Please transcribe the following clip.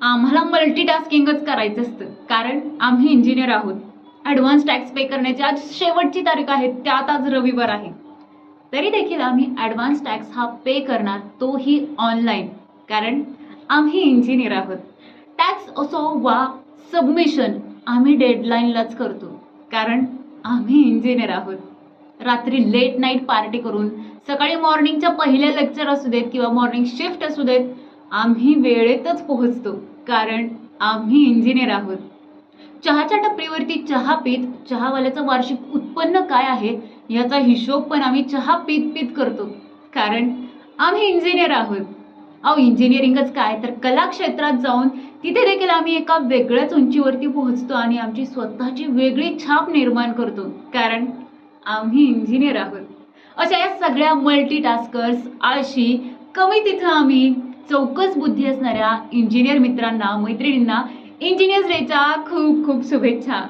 आम्हाला मल्टीटास्किंगच करायचं असतं, कारण आम्ही इंजिनियर आहोत. ॲडव्हान्स टॅक्स पे करण्याची आज शेवटची तारीख आहे, त्यात आज रविवार आहे. तरी देखील आम्ही ॲडव्हान्स टॅक्स हा पे करणार, तोही ऑनलाईन, कारण आम्ही इंजिनियर आहोत. टॅक्स असो वा सबमिशन आम्ही डेडलाईनलाच करतो, कारण आम्ही इंजिनियर आहोत. रात्री लेट नाईट पार्टी करून सकाळी मॉर्निंगच्या पहिल्या लेक्चर असू देत किंवा मॉर्निंग शिफ्ट असू देत, आम्ही वेळेतच पोहोचतो, कारण आम्ही इंजिनियर आहोत. चहाच्या टपरीवरती चहा पीत चहावाल्याचं वार्षिक उत्पन्न काय आहे याचा हिशोब पण आम्ही चहा पीत पीत करतो, कारण आम्ही इंजिनियर आहोत. अहो, इंजिनिअरिंगच काय तर कला क्षेत्रात जाऊन तिथे देखील आम्ही एका वेगळ्याच उंचीवरती पोहोचतो आणि आमची स्वतःची वेगळी छाप निर्माण करतो, कारण आम्ही इंजिनियर आहोत. अशा या सगळ्या मल्टीटास्कर्स, आळशी, कमी तिथं आम्ही चौकस बुद्धी असणाऱ्या इंजिनियर मित्रांना, मैत्रिणींना इंजिनियर्स डेच्या खूप खूप शुभेच्छा.